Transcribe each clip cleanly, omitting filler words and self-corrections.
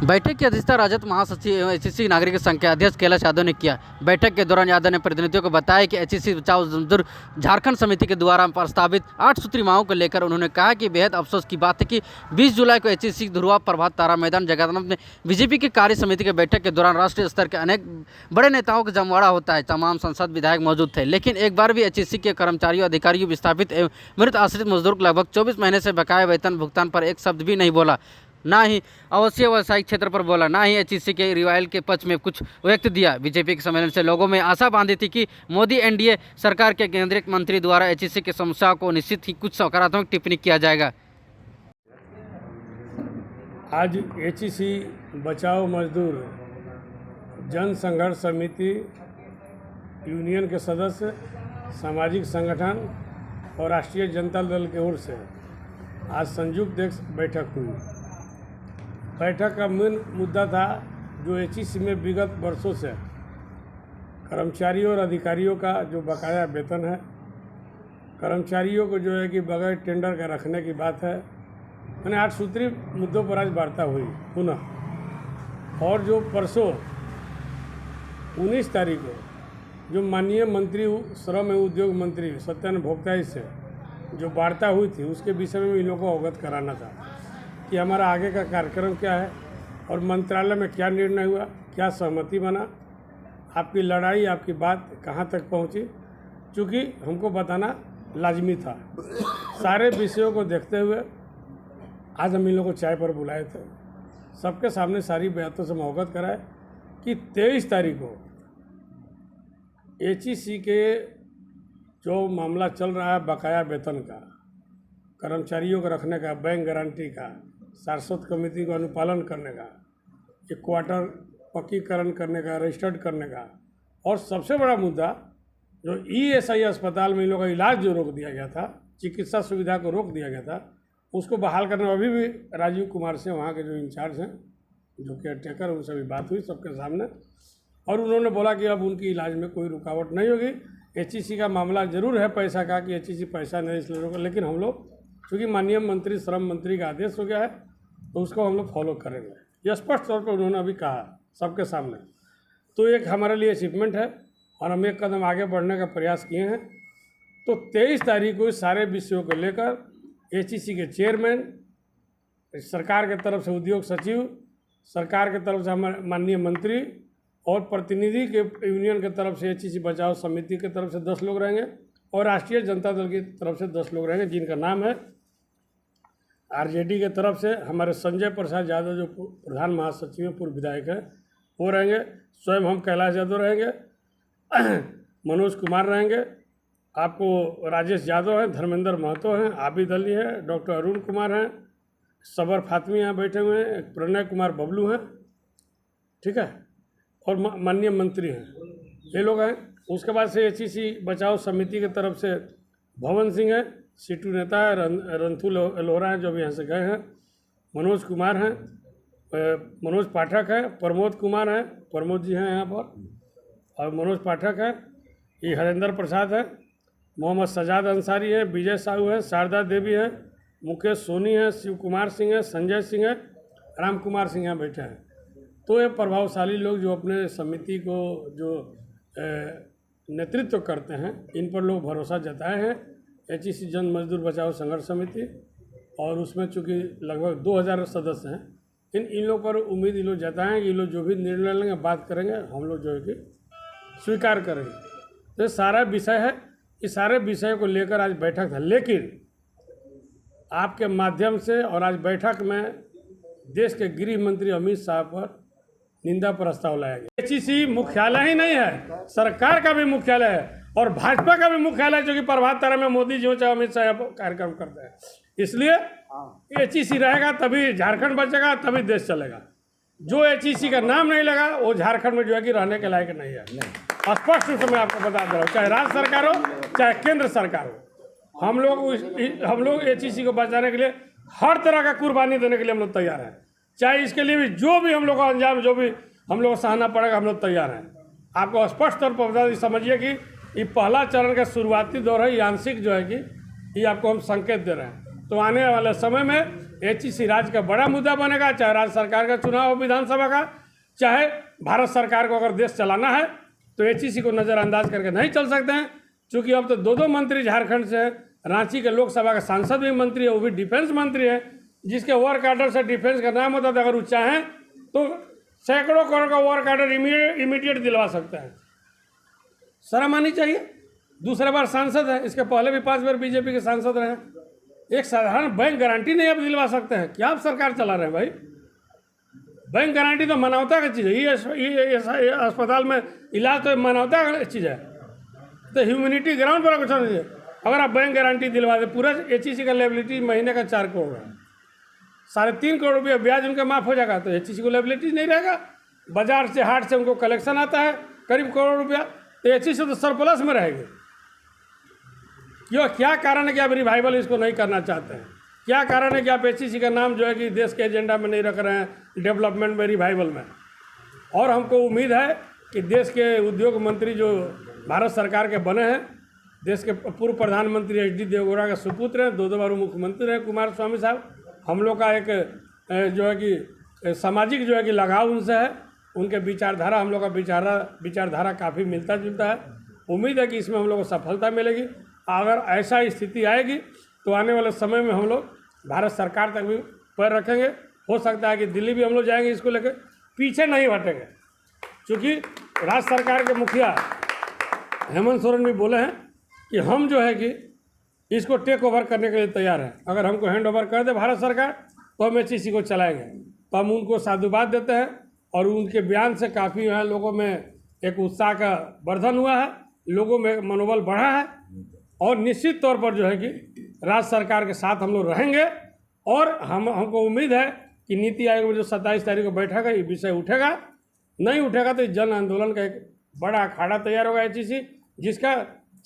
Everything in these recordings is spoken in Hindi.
बैठक की अध्यक्षता राजद महासचिव एवं एचईसी नागरिक संघ के अध्यक्ष कैलाश यादव ने किया। बैठक के दौरान यादव ने प्रतिनिधियों को बताया कि एचईसी बचाओ मजदूर झारखंड समिति के द्वारा प्रस्तावित 8 सूत्री मांगों को लेकर उन्होंने कहा कि बेहद अफसोस की बात है कि 20 जुलाई को एचईसी धुरवा प्रभात तारा मैदान जगन्नाथ में बीजेपी की कार्य समिति के बैठक के दौरान राष्ट्रीय स्तर के अनेक बड़े नेताओं का जमवाड़ा होता है। तमाम सांसद विधायक मौजूद थे, लेकिन एक बार भी एचईसी के कर्मचारियों, अधिकारियों, विस्थापित एवं मृत आश्रित मजदूर को लगभग 24 महीने से बकाया वेतन भुगतान पर एक शब्द भी नहीं बोला, ना ही अवश्य व्यावसायिक क्षेत्र पर बोला, ना ही एचईसी के रिवाइल के पक्ष में कुछ व्यक्त दिया। बीजेपी के सम्मेलन से लोगों में आशा बांधी थी कि मोदी एनडीए सरकार के केंद्रीय मंत्री द्वारा एचईसी की समस्या को निश्चित ही कुछ सकारात्मक टिप्पणी किया जाएगा। आज एचईसी बचाओ मजदूर जन संघर्ष समिति यूनियन के सदस्य, सामाजिक संगठन और राष्ट्रीय जनता दल की ओर से आज संयुक्त बैठक हुई। बैठक का मेन मुद्दा था जो एचईसी में विगत वर्षों से कर्मचारियों और अधिकारियों का जो बकाया वेतन है, कर्मचारियों को जो है कि बगैर टेंडर का रखने की बात है। मैंने 8 सूत्री मुद्दों पर आज वार्ता हुई पुनः। और जो परसों 19 तारीख को जो माननीय मंत्री श्रम एवं उद्योग मंत्री सत्यानंद भोक्ता से जो वार्ता हुई थी, उसके विषय में इन लोगों को अवगत कराना था कि हमारा आगे का कार्यक्रम क्या है और मंत्रालय में क्या निर्णय हुआ, क्या सहमति बना, आपकी लड़ाई, आपकी बात कहाँ तक पहुँची, चूँकि हमको बताना लाजमी था। सारे विषयों को देखते हुए आज हम इन लोगों को चाय पर बुलाए थे। सबके सामने सारी बातों से हम अवगत कराए कि 23 तारीख को एचईसी के जो मामला चल रहा है बकाया वेतन का, कर्मचारियों को रखने का, बैंक गारंटी का, शाश्वत कमेटी को अनुपालन करने का, एक क्वार्टर पक्कीकरण करने का, रजिस्टर्ड करने का, और सबसे बड़ा मुद्दा जो ईएसआई अस्पताल में इन लोगों का इलाज जो रोक दिया गया था, चिकित्सा सुविधा को रोक दिया गया था, उसको बहाल करने में अभी भी राजीव कुमार से वहाँ के जो इंचार्ज हैं, जो केयर टेकर, उनसे भी बात हुई सबके सामने, और उन्होंने बोला कि अब उनकी इलाज में कोई रुकावट नहीं होगी। एचईसी का मामला जरूर है पैसा का कि एचईसी पैसा नहीं इसलिए रोका, लेकिन हम लोग चूँकि माननीय मंत्री श्रम मंत्री का आदेश हो गया है तो उसको हम लोग फॉलो करेंगे, ये स्पष्ट तौर पर उन्होंने अभी कहा सबके सामने। तो एक हमारे लिए अचीवमेंट है और हम एक कदम आगे बढ़ने का प्रयास किए हैं। तो 23 तारीख को इस सारे विषयों को लेकर एचईसी के चेयरमैन, सरकार के तरफ से उद्योग सचिव, सरकार के तरफ से हमारे माननीय मंत्री और प्रतिनिधि के यूनियन की तरफ से एचईसी बचाओ समिति की तरफ से 10 लोग रहेंगे और राष्ट्रीय जनता दल की तरफ से 10 लोग रहेंगे, जिनका नाम है आरजेडी के तरफ से हमारे संजय प्रसाद यादव जो प्रधान महासचिव हैं, पूर्व विधायक हैं, वो रहेंगे। स्वयं हम कैलाश यादव रहेंगे, मनोज कुमार रहेंगे, आपको राजेश यादव हैं, धर्मेंद्र महतो हैं, आबिद अली है, डॉक्टर अरुण कुमार हैं, सबर फातमी यहाँ बैठे हुए हैं, प्रणय कुमार बबलू हैं, ठीक है, और माननीय मंत्री हैं, ये लोग हैं। उसके बाद से एचईसी बचाओ समिति की तरफ से भवन सिंह है, सीटू नेता है, रंथू लोहरा हैं जो अभी यहाँ से गए हैं, मनोज कुमार हैं, मनोज पाठक है, प्रमोद कुमार हैं, प्रमोद जी हैं यहाँ पर, और मनोज पाठक है, ये हरेंद्र प्रसाद है, मोहम्मद सजाद अंसारी है, विजय साहू है, शारदा देवी है, मुकेश सोनी है, शिव कुमार सिंह है, संजय सिंह है, राम कुमार सिंह यहाँ बैठे हैं। तो ये प्रभावशाली लोग जो अपने समिति को जो नेतृत्व करते हैं, इन पर लोग भरोसा जताए हैं। एचईसी जन मजदूर बचाओ संघर्ष समिति, और उसमें चूँकि लगभग 2000 सदस्य हैं, इन लोगों पर उम्मीद ये लोग जताएँ कि ये लोग जो भी निर्णय लेंगे, बात करेंगे, हम लोग जो है कि स्वीकार करेंगे। तो सारा विषय है, इस सारे विषय को लेकर आज बैठक है। लेकिन आपके माध्यम से और आज बैठक में देश के गृह मंत्री अमित शाह पर निंदा प्रस्ताव लाया गया। एचईसी मुख्यालय ही नहीं है, सरकार का भी मुख्यालय है और भाजपा का भी मुख्यालय, जो कि प्रभात तारा में मोदी जी चाहे अमित शाह कार्यक्रम करते हैं। इसलिए एचईसी रहेगा तभी झारखंड बचेगा, तभी देश चलेगा। जो एचईसी का नाम नहीं लगा वो झारखंड में जो है कि रहने के लायक नहीं है। स्पष्ट रूप से मैं आपको बता दे रहा हूँ, चाहे राज्य सरकार हो चाहे केंद्र सरकार हो, हम लोग एचईसी को बचाने के लिए हर तरह का कुर्बानी देने के लिए हम लोग तैयार हैं। चाहे इसके लिए भी जो भी हम लोग का अंजाम, जो भी हम लोग को सहना पड़ेगा, हम लोग तैयार हैं। आपको स्पष्ट तौर पर बता समझिए कि ये पहला चरण का शुरुआती दौर है, ये आंशिक जो है कि ये आपको हम संकेत दे रहे हैं। तो आने वाले समय में एचईसी राज्य का बड़ा मुद्दा बनेगा, चाहे राज्य सरकार का चुनाव हो विधानसभा का, चाहे भारत सरकार को अगर देश चलाना है तो एचईसी को नज़रअंदाज करके नहीं चल सकते हैं। क्योंकि अब तो दो मंत्री झारखंड से हैं, रांची के लोकसभा का सांसद भी मंत्री है, वो भी डिफेंस मंत्री है, जिसके वर्क आर्डर से डिफेंस का नाम होता था। अगर वो चाहें तो सैकड़ों करोड़ का वर्क आर्डर इमीडिएट दिलवा सकते हैं। शर्म आनी चाहिए। दूसरा बार सांसद है, इसके पहले भी 5 बार बीजेपी के सांसद रहे। एक साधारण बैंक गारंटी नहीं आप दिलवा सकते हैं? क्या आप सरकार चला रहे हैं भाई? बैंक गारंटी तो मानवता की चीज़ है। ये अस्पताल में इलाज तो मानवता की चीज़ है, तो ह्यूमैनिटी ग्राउंड पर कुछ नहीं है। अगर आप बैंक गारंटी दिलवा दे, पूरा एचईसी का लायबिलिटी महीने का 4 करोड़ है, 3.5 करोड़ रुपया ब्याज उनका माफ़ हो जाएगा, तो एचईसी को लायबिलिटी नहीं रहेगा। बाजार से हाट से उनको कलेक्शन आता है करीब करोड़ रुपया, तो एचईसी तो सरप्लस में रहेगी। क्यों, क्या कारण है कि आप रिवाइवल इसको नहीं करना चाहते हैं? क्या कारण है कि आप एचईसी का नाम जो है कि देश के एजेंडा में नहीं रख रहे हैं, डेवलपमेंट में, रिवाइवल में? और हमको उम्मीद है कि देश के उद्योग मंत्री जो भारत सरकार के बने हैं, देश के पूर्व प्रधानमंत्री एचडी देवगौड़ा का सुपुत्र हैं, 2 बार मुख्यमंत्री रहे कुमार स्वामी साहब, हम लोग का एक जो है कि सामाजिक जो है कि लगाव उनसे है। उनके विचारधारा, हम लोग का विचारधारा काफ़ी मिलता जुलता है। उम्मीद है कि इसमें हम लोग को सफलता मिलेगी। अगर ऐसा स्थिति आएगी तो आने वाले समय में हम लोग भारत सरकार तक भी पैर रखेंगे। हो सकता है कि दिल्ली भी हम लोग जाएंगे, इसको लेकर पीछे नहीं हटेंगे। क्योंकि राज्य सरकार के मुखिया हेमंत सोरेन भी बोले हैं कि हम जो है कि इसको टेक ओवर करने के लिए तैयार हैं। अगर हमको हैंड ओवर कर दे भारत सरकार तो हम एचईसी को चलाएंगे। तो हम उनको साधुवाद देते हैं और उनके बयान से काफ़ी जो है लोगों में एक उत्साह का वर्धन हुआ है, लोगों में मनोबल बढ़ा है। और निश्चित तौर पर जो है कि राज्य सरकार के साथ हम लोग रहेंगे। और हमको उम्मीद है कि नीति आयोग में जो 27 तारीख को बैठा है, ये विषय उठेगा। नहीं उठेगा तो जन आंदोलन का एक बड़ा अखाड़ा तैयार होगा एचईसी, जिसका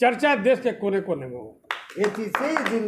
चर्चा देश के कोने कोने में हो। एचईसी